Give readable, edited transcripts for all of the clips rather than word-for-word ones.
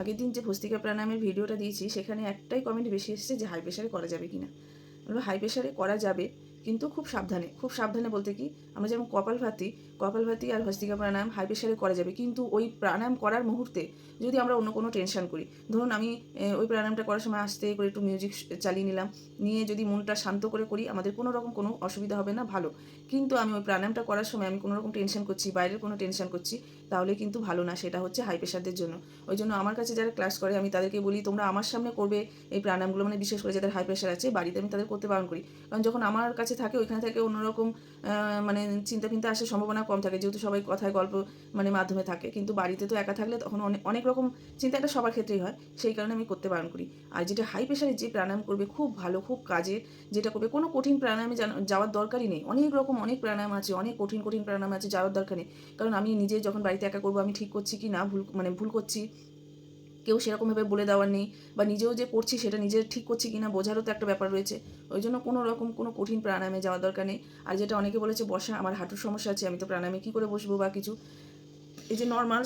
আগের দিন যে ভস্ত্রিকা প্রাণায়ামের ভিডিওটা দিয়েছি সেখানে একটাই কমেন্ট বেশি এসেছে যে হাই প্রেশারে করা যাবে কিনা। বলবো হাই প্রেশারে করা যাবে, কিন্তু খুব সাবধানে। খুব সাবধানে বলতে কি, আমরা যেমন কপালভাতি আর ভস্ত্রিকা প্রাণায়াম হাই প্রেশারে করা যাবে, কিন্তু ওই প্রাণায়াম করার মুহূর্তে যদি আমরা অন্য কোনো টেনশন করি, ধরুন আমি ওই প্রাণায়ামটা করার সময় আস্তে করে একটু মিউজিক চালিয়ে নিলাম, নিয়ে যদি মনটা শান্ত করে করি, আমাদের কোনো রকম কোনো অসুবিধা হবে না, ভালো। কিন্তু আমি ওই প্রাণায়ামটা করার সময় আমি কোনো রকম টেনশন করছি, বাইরের কোনো টেনশন করছি, তাহলে কিন্তু ভালো না। সেটা হচ্ছে হাই প্রেশারদের জন্য। ওই জন্য আমার কাছে যারা ক্লাস করে আমি তাদেরকে বলি, তোমরা আমার সামনে করবে এই প্রাণায়ামগুলো, মানে বিশেষ করে যাদের হাই প্রেশার আছে বাড়িতে আমি তাদের করতে বারণ করি। কারণ যখন আমার কাছে থাকে ওইখানে থেকে অন্যরকম মানে চিন্তা ফিন্তা আসার সম্ভাবনা কম থাকে, যেহেতু সবাই কথায় গল্প মানে মাধ্যমে থাকে। কিন্তু বাড়িতে তো একা থাকলে তখন অনেক অনেক রকম চিন্তা, একটা সবার ক্ষেত্রেই হয়, সেই কারণে আমি করতে বারণ করি। আর যেটা হাই প্রেশারে যে প্রাণায়াম করবে খুব ভালো, খুব কাজে, যেটা করবে কোনো কঠিন প্রাণায়ামে যাওয়ার দরকারই নেই। অনেক রকম অনেক প্রাণায়াম আছে, অনেক কঠিন কঠিন প্রাণায়াম আছে, যাওয়ার দরকার নেই। কারণ আমি নিজে যখন বাড়িতে একা করবো আমি ঠিক করছি কি না, ভুল করছি, কেউ সেরকমভাবে বলে দেওয়ার নেই, বা নিজেও যে করছি সেটা নিজের ঠিক করছি কিনা বোঝারও তো একটা ব্যাপার রয়েছে। ওই জন্য কোনো রকম কোনো কঠিন প্রাণায়ামে যাওয়ার দরকার নেই। আর যেটা অনেকে বলেছে বসা, আমার হাঁটুর সমস্যা আছে, আমি তো প্রাণায়ামে কী করে বসবো বা কিছু, এই যে নর্মাল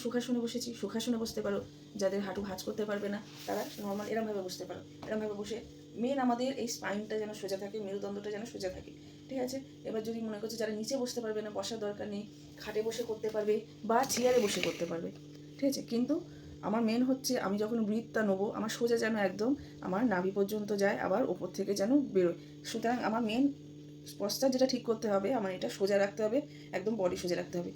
সুখাসনে বসেছি, সুখাসনে বসতে পারো। যাদের হাঁটু ভাঁজ করতে পারবে না তারা নর্মাল এরমভাবে বসতে পারো। এরমভাবে বসে মেন আমাদের এই স্পাইনটা যেন সোজা থাকে, মেরুদণ্ডটা যেন সোজা থাকে, ঠিক আছে। এবার যদি মনে করছে যারা নিচে বসতে পারবে না, বসার দরকার নেই, খাটে বসে করতে পারবে বা চেয়ারে বসে করতে পারবে, ঠিক আছে। কিন্তু আমার মেন হচ্ছে আমি যখন ব্রিথটা নেবো আমার সোজা যেন একদম আমার নাভি পর্যন্ত যায়, আবার ওপর থেকে যেন বেরোয়। সুতরাং আমার মেন পশ্চাৎ যেটা ঠিক করতে হবে, আমার এটা সোজা রাখতে হবে, একদম বডি সোজা রাখতে হবে।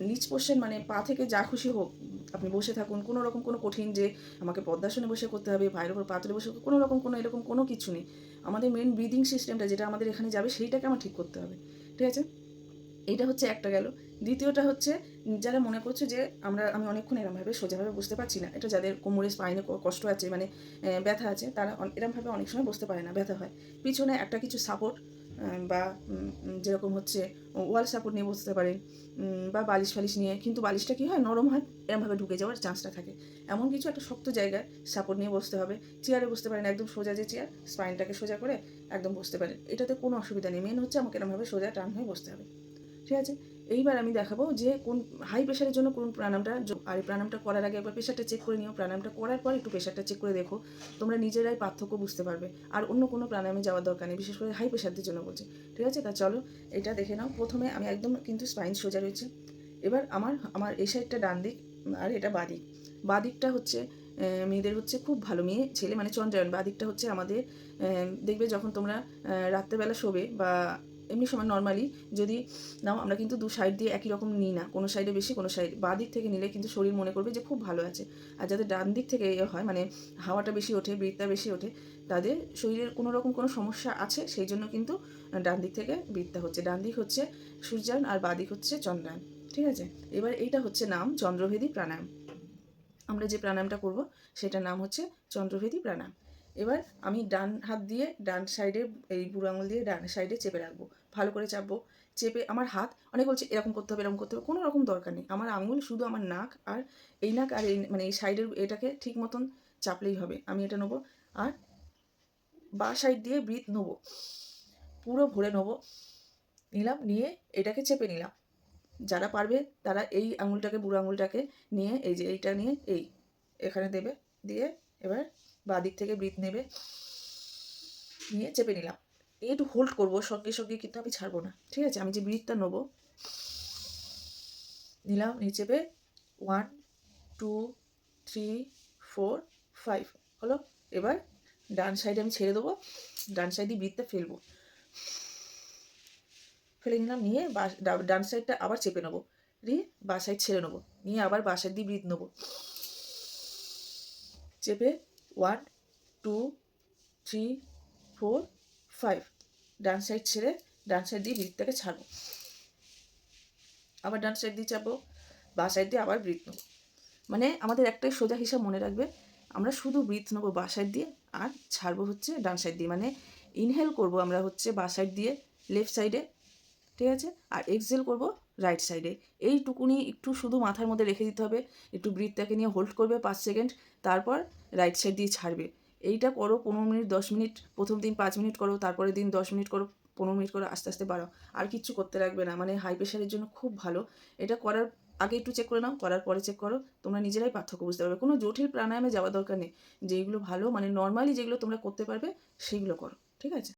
নিচ পোর্শন মানে পা থেকে যা খুশি হোক আপনি বসে থাকুন, কোনো রকম কোনো কঠিন যে আমাকে পদ্মাসনে বসে করতে হবে, পায়ের ওপর পা তুলে বসে, কোনো রকম কোনো এরকম কোনো কিছু নেই। আমাদের মেন ব্রিদিং সিস্টেমটা যেটা আমাদের এখানে যাবে সেইটাকে আমার ঠিক করতে হবে, ঠিক আছে। এইটা হচ্ছে একটা গেল। দ্বিতীয়টা হচ্ছে, যারা মনে করছে যে আমি অনেকক্ষণ এরমভাবে সোজাভাবে বুঝতে পারছি না, এটা যাদের কোমরে স্পাইনে কষ্ট আছে, মানে ব্যথা আছে, তারা এরমভাবে অনেক সময় বসতে পারে না, ব্যথা হয়। পিছনে একটা কিছু সাপোর্ট বা যেরকম হচ্ছে ওয়াল সাপোর্ট নিয়ে বসতে পারেন, বা বালিশ ফালিশ নিয়ে, কিন্তু বালিশটা কী হয়, নরম হয়, এরমভাবে ঢুকে যাওয়ার চান্সটা থাকে। এমন কিছু একটা শক্ত জায়গায় সাপোর্ট নিয়ে বসতে হবে। চেয়ারে বসতে পারেন, একদম সোজা যে চেয়ার, স্পাইনটাকে সোজা করে একদম বসতে পারেন, এটাতে কোনো অসুবিধা নেই। মেন হচ্ছে আমাকে এরমভাবে সোজা টান হয়ে বসতে হবে, ঠিক আছে। এইবার আমি দেখাবো যে কোন হাই প্রেশারের জন্য কোন প্রাণায়ামটা, আর এই প্রাণায়ামটা করার আগে একবার প্রেশারটা চেক করে নিও, প্রাণায়ামটা করার পর একটু প্রেশারটা চেক করে দেখো, তোমরা নিজেরাই পার্থক্য বুঝতে পারবে। আর অন্য কোনো প্রাণায়ামে যাওয়ার দরকার নেই, বিশেষ করে হাই প্রেশারদের জন্য বলছি, ঠিক আছে। তা চলো এটা দেখে নাও। প্রথমে আমি একদম কিন্তু স্পাইন সোজা রয়েছে। এবার আমার আমার এই সাইডটা ডান দিক আর এটা বাঁ দিক। বাঁ দিকটা হচ্ছে মেয়েদের হচ্ছে খুব ভালো, মেয়ে ছেলে মানে চন্দ্রায়ন। বাঁ দিকটা হচ্ছে আমাদের দেখবে যখন তোমরা রাত্রেবেলা শোবে বা এমনি সময় নর্মালি যদি নাও, আমরা কিন্তু দু সাইড দিয়ে একই রকম নিই না, কোনো সাইডে বেশি কোনো সাইড। বাঁ দিক থেকে নিলে কিন্তু শরীর মনে করবে যে খুব ভালো আছে। আর যাদের ডান দিক থেকে হয়, মানে হাওয়াটা বেশি ওঠে, ব্রিথটা বেশি ওঠে, তাদের শরীরের কোনো রকম কোনো সমস্যা আছে, সেই জন্য কিন্তু ডান দিক থেকে ব্রিথটা হচ্ছে। ডান দিক হচ্ছে সূর্যায়ন আর বাঁ দিক হচ্ছে চন্দ্রায়ন, ঠিক আছে। এবার এইটা হচ্ছে নাম চন্দ্রভেদী প্রাণায়াম। আমরা যে প্রাণায়ামটা করব সেটার নাম হচ্ছে চন্দ্রভেদী প্রাণায়াম। এবার আমি ডান হাত দিয়ে ডান সাইডে, এই বুড়ো আঙুল দিয়ে ডান সাইডে চেপে রাখবো, ভালো করে চাপবো। চেপে আমার হাত, অনেক বলছে এরকম করতে হবে এরকম করতে হবে, কোনো রকম দরকার নেই। আমার আঙুল শুধু আমার নাক আর এই নাক আর এই মানে এই সাইডের এটাকে ঠিক মতন চাপলেই হবে। আমি এটা নেবো আর বাঁ সাইড দিয়ে ব্রিথ নেবো, পুরো ভরে নেবো, নিলাম, নিয়ে এটাকে চেপে নিলাম। যারা পারবে তারা এই আঙুলটাকে, বুড়ো আঙুলটাকে নিয়ে, এই যে এইটা নিয়ে এই এখানে দেবে, দিয়ে এবার বাঁ দিক থেকে ব্রিথ নেবে, নিয়ে চেপে নিলাম। একটু হোল্ড করবো, সঙ্গে সঙ্গে কিন্তু আমি ছাড়বো না, ঠিক আছে। আমি যে ব্রিথটা নেবো, নিলাম, নিয়ে চেপে 1 2 3 4 5 হলো। এবার ডান সাইডে আমি ছেড়ে দেবো, ডান সাইডে ব্রিথটা ফেলবো, ফেলে নিলাম, নিয়ে ডান সাইডটা আবার চেপে নেবো, দিয়ে বাঁ সাইড ছেড়ে নেবো, নিয়ে আবার বাঁ সাইড দিয়ে ব্রিথ নেবো, চেপে 1 2 3 4 5, ডান সাইড ছেড়ে ডান সাইড দিয়ে ব্রিথটাকে ছাড়বো, আবার ডান সাইড দিয়ে চাপবো, বাঁ সাইড দিয়ে আবার ব্রিথ নেবো। মানে আমাদের একটাই সোজা হিসাব মনে রাখবে, আমরা শুধু ব্রিথ নেবো বাঁ সাইড দিয়ে আর ছাড়বো হচ্ছে ডান সাইড দিয়ে। মানে ইনহেল করবো আমরা হচ্ছে বাঁ সাইড দিয়ে লেফট সাইডে, ঠিক আছে, আর এক্সহেল করবো রাইট সাইডে। এইটুকুনি একটু শুধু মাথার মধ্যে রেখে দিতে হবে। একটু ব্রিথটাকে নিয়ে হোল্ড করবে 5 সেকেন্ড, তারপর রাইট সাইড দিয়ে ছাড়বে। এইটা করো 15 মিনিট 10 মিনিট, প্রথম দিন 5 মিনিট করো, তারপরের দিন 10 মিনিট করো, 15 মিনিট করো, আস্তে আস্তে বাড়াও। আর কিচ্ছু করতে রাখবে না, মানে হাই প্রেশারের জন্য খুব ভালো। এটা করার আগে একটু চেক করে নাও, করার পরে চেক করো, তোমরা নিজেরাই পার্থক্য বুঝতে পারবে। কোনো জটিল প্রাণায়ামে যাওয়ার দরকার নেই, যেইগুলো ভালো মানে নর্মালি যেগুলো তোমরা করতে পারবে সেইগুলো করো, ঠিক আছে?